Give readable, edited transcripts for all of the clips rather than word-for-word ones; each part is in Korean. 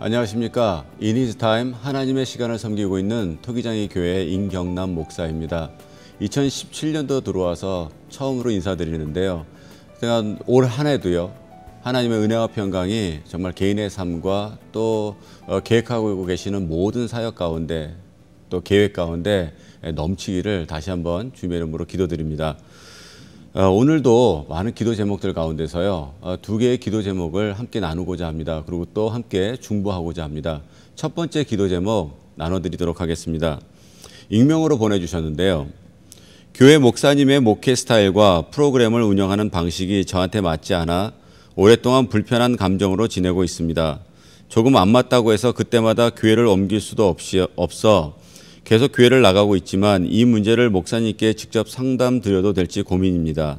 안녕하십니까. 인히즈타임 하나님의 시간을 섬기고 있는 토기장이 교회 임경남 목사입니다. 2017년도 들어와서 처음으로 인사드리는데요. 제가 올 한 해도요. 하나님의 은혜와 평강이 정말 개인의 삶과 또 계획하고 계시는 모든 사역 가운데 또 계획 가운데 넘치기를 다시 한번 주님의 이름으로 기도드립니다. 오늘도 많은 기도 제목들 가운데서요. 두 개의 기도 제목을 함께 나누고자 합니다. 그리고 또 함께 중보하고자 합니다. 첫 번째 기도 제목 나눠드리도록 하겠습니다. 익명으로 보내주셨는데요. 교회 목사님의 목회 스타일과 프로그램을 운영하는 방식이 저한테 맞지 않아 오랫동안 불편한 감정으로 지내고 있습니다. 조금 안 맞다고 해서 그때마다 교회를 옮길 수도 없어 계속 교회를 나가고 있지만 이 문제를 목사님께 직접 상담드려도 될지 고민입니다.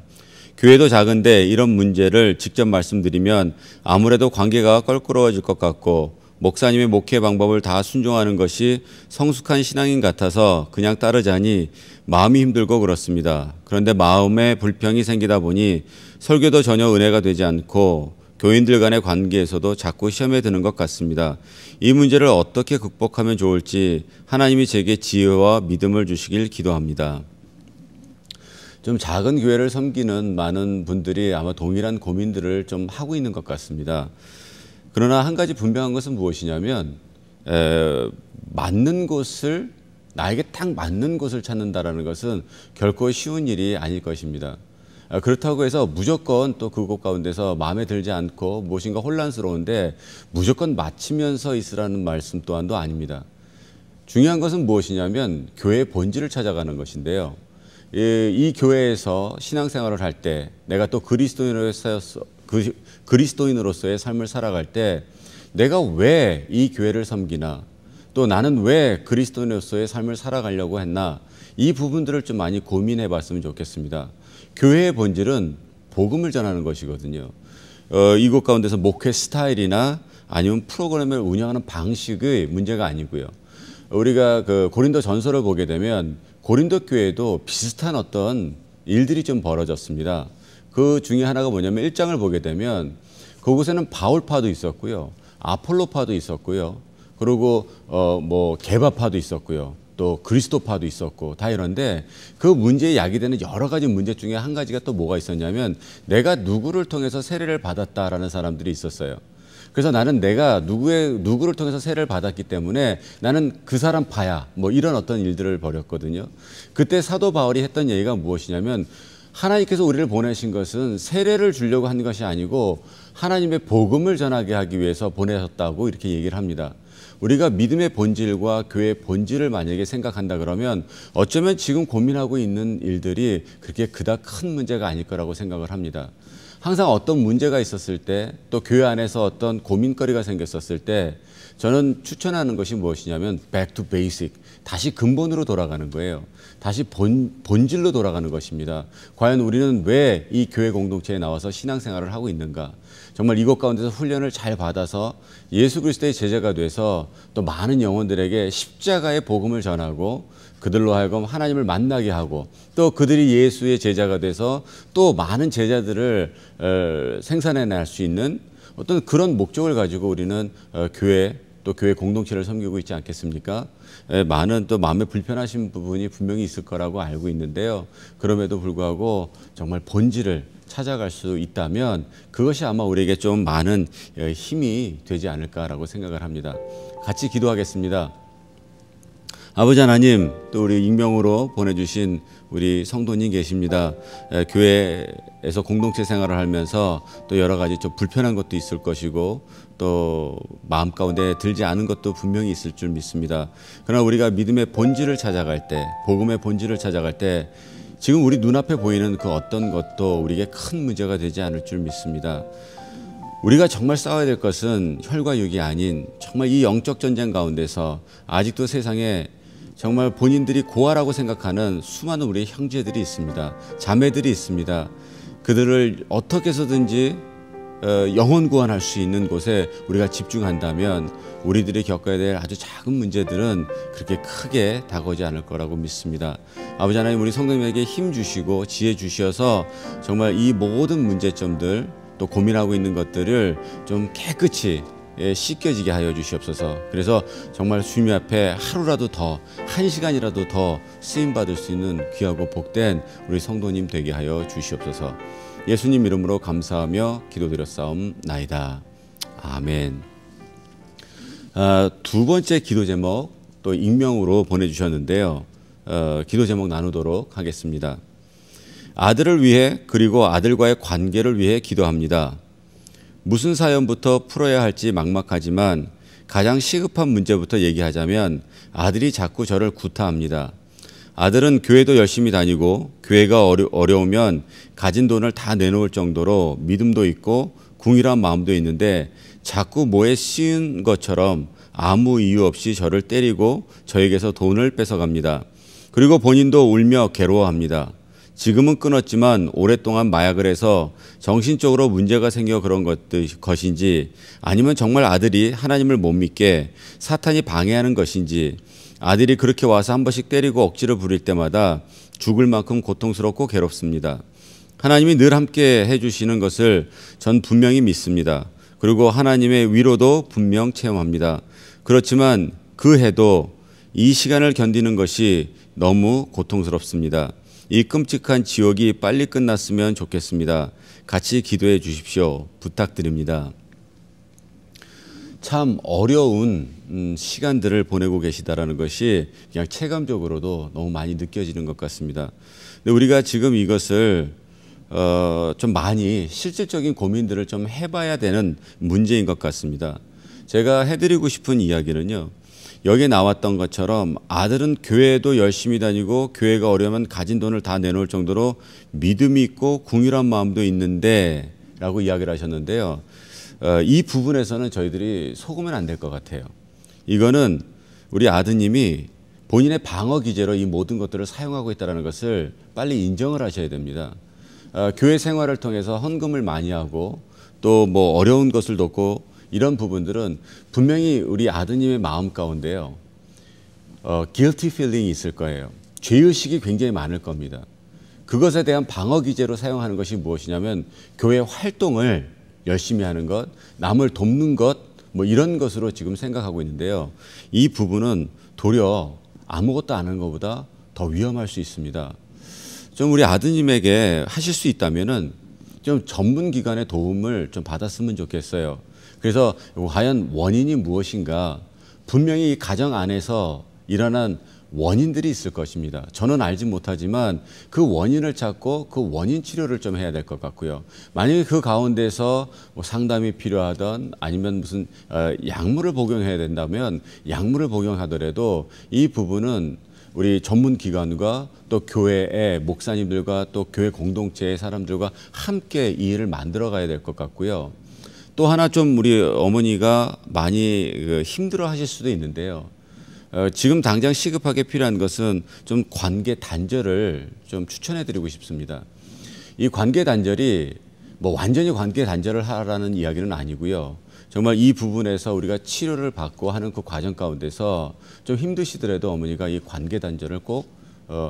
교회도 작은데 이런 문제를 직접 말씀드리면 아무래도 관계가 껄끄러워질 것 같고 목사님의 목회 방법을 다 순종하는 것이 성숙한 신앙인 같아서 그냥 따르자니 마음이 힘들고 그렇습니다. 그런데 마음에 불평이 생기다 보니 설교도 전혀 은혜가 되지 않고 교인들 간의 관계에서도 자꾸 시험에 드는 것 같습니다. 이 문제를 어떻게 극복하면 좋을지 하나님이 제게 지혜와 믿음을 주시길 기도합니다. 좀 작은 교회를 섬기는 많은 분들이 아마 동일한 고민들을 좀 하고 있는 것 같습니다. 그러나 한 가지 분명한 것은 무엇이냐면 맞는 곳을 나에게 딱 맞는 곳을 찾는다라는 것은 결코 쉬운 일이 아닐 것입니다. 그렇다고 해서 무조건 또 그곳 가운데서 마음에 들지 않고 무엇인가 혼란스러운데 무조건 맞추면서 있으라는 말씀 또한도 아닙니다. 중요한 것은 무엇이냐면 교회의 본질을 찾아가는 것인데요. 이 교회에서 신앙생활을 할 때 내가 또 그리스도인으로서의 삶을 살아갈 때 내가 왜 이 교회를 섬기나 또 나는 왜 그리스도인으로서의 삶을 살아가려고 했나 이 부분들을 좀 많이 고민해 봤으면 좋겠습니다. 교회의 본질은 복음을 전하는 것이거든요. 이곳 가운데서 목회 스타일이나 아니면 프로그램을 운영하는 방식의 문제가 아니고요. 우리가 그 고린도 전서를 보게 되면 고린도 교회도 비슷한 어떤 일들이 좀 벌어졌습니다. 그 중에 하나가 뭐냐면 1장을 보게 되면 그곳에는 바울파도 있었고요. 아폴로파도 있었고요. 그리고 게바파도 있었고요. 또 그리스도파도 있었고 다 이런데 그 문제에 야기되는 여러 가지 문제 중에 한 가지가 또 뭐가 있었냐면 내가 누구를 통해서 세례를 받았다라는 사람들이 있었어요. 그래서 나는 내가 누구를 통해서 세례를 받았기 때문에 나는 그 사람 파야 이런 어떤 일들을 벌였거든요. 그때 사도 바울이 했던 얘기가 무엇이냐면 하나님께서 우리를 보내신 것은 세례를 주려고 한 것이 아니고 하나님의 복음을 전하게 하기 위해서 보내셨다고 이렇게 얘기를 합니다. 우리가 믿음의 본질과 교회의 본질을 만약에 생각한다 그러면 어쩌면 지금 고민하고 있는 일들이 그렇게 그닥 큰 문제가 아닐 거라고 생각을 합니다. 항상 어떤 문제가 있었을 때 또 교회 안에서 어떤 고민거리가 생겼었을 때 저는 추천하는 것이 무엇이냐면 back to basic, 다시 근본으로 돌아가는 거예요. 다시 본질로 돌아가는 것입니다. 과연 우리는 왜 이 교회 공동체에 나와서 신앙생활을 하고 있는가? 정말 이곳 가운데서 훈련을 잘 받아서 예수 그리스도의 제자가 돼서 또 많은 영혼들에게 십자가의 복음을 전하고 그들로 하여금 하나님을 만나게 하고 또 그들이 예수의 제자가 돼서 또 많은 제자들을 생산해낼 수 있는 어떤 그런 목적을 가지고 우리는 교회 또 교회 공동체를 섬기고 있지 않겠습니까? 많은 또 마음에 불편하신 부분이 분명히 있을 거라고 알고 있는데요. 그럼에도 불구하고 정말 본질을 찾아갈 수 있다면 그것이 아마 우리에게 좀 많은 힘이 되지 않을까라고 생각을 합니다. 같이 기도하겠습니다. 아버지 하나님, 또 우리 익명으로 보내주신 우리 성도님 계십니다. 교회에서 공동체 생활을 하면서 또 여러 가지 좀 불편한 것도 있을 것이고 또 마음 가운데 들지 않은 것도 분명히 있을 줄 믿습니다. 그러나 우리가 믿음의 본질을 찾아갈 때, 복음의 본질을 찾아갈 때 지금 우리 눈앞에 보이는 그 어떤 것도 우리에게 큰 문제가 되지 않을 줄 믿습니다. 우리가 정말 싸워야 될 것은 혈과 육이 아닌 정말 이 영적 전쟁 가운데서 아직도 세상에 정말 본인들이 고아라고 생각하는 수많은 우리의 형제들이 있습니다. 자매들이 있습니다. 그들을 어떻게 해서든지 영혼 구원할 수 있는 곳에 우리가 집중한다면 우리들이 겪어야 될 아주 작은 문제들은 그렇게 크게 다가오지 않을 거라고 믿습니다. 아버지 하나님, 우리 성도님에게 힘 주시고 지혜 주셔서 정말 이 모든 문제점들 또 고민하고 있는 것들을 좀 깨끗이 씻겨지게 하여 주시옵소서. 그래서 정말 주님 앞에 하루라도 더, 한 시간이라도 더 쓰임 받을 수 있는 귀하고 복된 우리 성도님 되게 하여 주시옵소서. 예수님 이름으로 감사하며 기도드렸사옵나이다. 아멘. 두 번째 기도 제목 또 익명으로 보내주셨는데요. 기도 제목 나누도록 하겠습니다. 아들을 위해 그리고 아들과의 관계를 위해 기도합니다. 무슨 사연부터 풀어야 할지 막막하지만 가장 시급한 문제부터 얘기하자면 아들이 자꾸 저를 구타합니다. 아들은 교회도 열심히 다니고 교회가 어려우면 가진 돈을 다 내놓을 정도로 믿음도 있고 궁일한 마음도 있는데 자꾸 뭐에 씌운 것처럼 아무 이유 없이 저를 때리고 저에게서 돈을 뺏어갑니다. 그리고 본인도 울며 괴로워합니다. 지금은 끊었지만 오랫동안 마약을 해서 정신적으로 문제가 생겨 그런 것인지 아니면 정말 아들이 하나님을 못 믿게 사탄이 방해하는 것인지 아들이 그렇게 와서 한 번씩 때리고 억지를 부릴 때마다 죽을 만큼 고통스럽고 괴롭습니다. 하나님이 늘 함께 해주시는 것을 전 분명히 믿습니다. 그리고 하나님의 위로도 분명 체험합니다. 그렇지만 그 해도 이 시간을 견디는 것이 너무 고통스럽습니다. 이 끔찍한 지옥이 빨리 끝났으면 좋겠습니다. 같이 기도해 주십시오. 부탁드립니다. 참 어려운 시간들을 보내고 계시다라는 것이 그냥 체감적으로도 너무 많이 느껴지는 것 같습니다. 근데 우리가 지금 이것을 좀 많이 실질적인 고민들을 좀 해봐야 되는 문제인 것 같습니다. 제가 해드리고 싶은 이야기는요. 여기에 나왔던 것처럼 아들은 교회도 열심히 다니고 교회가 어려우면 가진 돈을 다 내놓을 정도로 믿음이 있고 궁일한 마음도 있는데 라고 이야기를 하셨는데요. 이 부분에서는 저희들이 속으면 안 될 것 같아요. 이거는 우리 아드님이 본인의 방어 기제로 이 모든 것들을 사용하고 있다는 것을 빨리 인정을 하셔야 됩니다. 교회 생활을 통해서 헌금을 많이 하고 또 뭐 어려운 것을 돕고 이런 부분들은 분명히 우리 아드님의 마음 가운데요. guilty feeling이 있을 거예요. 죄의식이 굉장히 많을 겁니다. 그것에 대한 방어 기제로 사용하는 것이 무엇이냐면 교회 활동을 열심히 하는 것, 남을 돕는 것, 뭐 이런 것으로 지금 생각하고 있는데요. 이 부분은 도리어 아무것도 안 하는 것보다 더 위험할 수 있습니다. 좀 우리 아드님에게 하실 수 있다면은 좀 전문 기관의 도움을 좀 받았으면 좋겠어요. 그래서 과연 원인이 무엇인가? 분명히 이 가정 안에서 일어난 원인들이 있을 것입니다. 저는 알지 못하지만 그 원인을 찾고 그 원인 치료를 좀 해야 될 것 같고요. 만약에 그 가운데서 뭐 상담이 필요하던 아니면 무슨 약물을 복용해야 된다면 약물을 복용하더라도 이 부분은 우리 전문 기관과 또 교회의 목사님들과 또 교회 공동체의 사람들과 함께 이 일을 만들어 가야 될 것 같고요. 또 하나 좀 우리 어머니가 많이 힘들어 하실 수도 있는데요. 지금 당장 시급하게 필요한 것은 좀 관계 단절을 좀 추천해 드리고 싶습니다. 이 관계 단절이 뭐 완전히 관계 단절을 하라는 이야기는 아니고요. 정말 이 부분에서 우리가 치료를 받고 하는 그 과정 가운데서 좀 힘드시더라도 어머니가 이 관계 단절을 꼭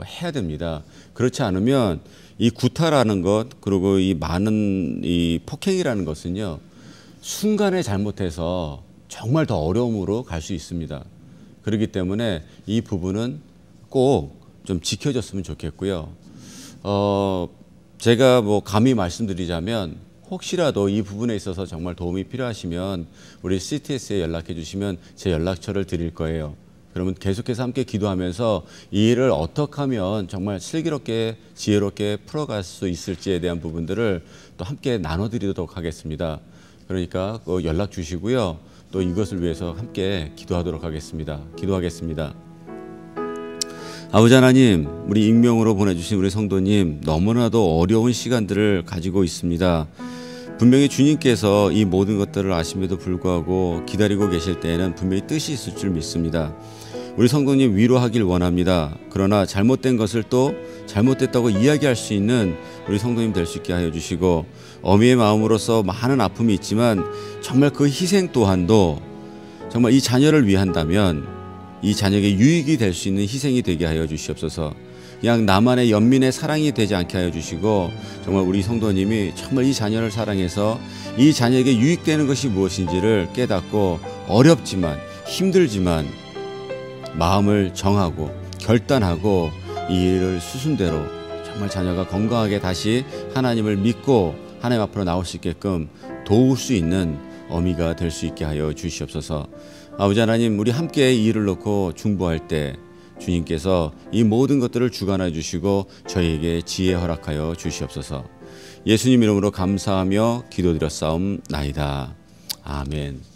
해야 됩니다. 그렇지 않으면 이 구타라는 것 그리고 이 많은 이 폭행이라는 것은요. 순간에 잘못해서 정말 더 어려움으로 갈 수 있습니다. 그렇기 때문에 이 부분은 꼭 좀 지켜졌으면 좋겠고요. 제가 뭐 감히 말씀드리자면 혹시라도 이 부분에 있어서 정말 도움이 필요하시면 우리 CTS에 연락해 주시면 제 연락처를 드릴 거예요. 그러면 계속해서 함께 기도하면서 이 일을 어떻게 하면 정말 슬기롭게 지혜롭게 풀어갈 수 있을지에 대한 부분들을 또 함께 나눠드리도록 하겠습니다. 그러니까 연락 주시고요. 또 이것을 위해서 함께 기도하도록 하겠습니다. 기도하겠습니다. 아버지 하나님, 우리 익명으로 보내주신 우리 성도님 너무나도 어려운 시간들을 가지고 있습니다. 분명히 주님께서 이 모든 것들을 아심에도 불구하고 기다리고 계실 때에는 분명히 뜻이 있을 줄 믿습니다. 우리 성도님 위로하길 원합니다. 그러나 잘못된 것을 또 잘못됐다고 이야기할 수 있는 우리 성도님 될 수 있게 하여 주시고 어미의 마음으로서 많은 아픔이 있지만 정말 그 희생 또한도 정말 이 자녀를 위한다면 이 자녀에게 유익이 될 수 있는 희생이 되게 하여 주시옵소서. 그냥 나만의 연민의 사랑이 되지 않게 하여 주시고 정말 우리 성도님이 정말 이 자녀를 사랑해서 이 자녀에게 유익되는 것이 무엇인지를 깨닫고 어렵지만 힘들지만 마음을 정하고 결단하고 이 일을 수순대로 정말 자녀가 건강하게 다시 하나님을 믿고 하나님 앞으로 나올 수 있게끔 도울 수 있는 어미가 될 수 있게 하여 주시옵소서. 아버지 하나님, 우리 함께 이 일을 놓고 중보할 때 주님께서 이 모든 것들을 주관해 주시고 저희에게 지혜 허락하여 주시옵소서. 예수님 이름으로 감사하며 기도드렸사옵나이다. 아멘.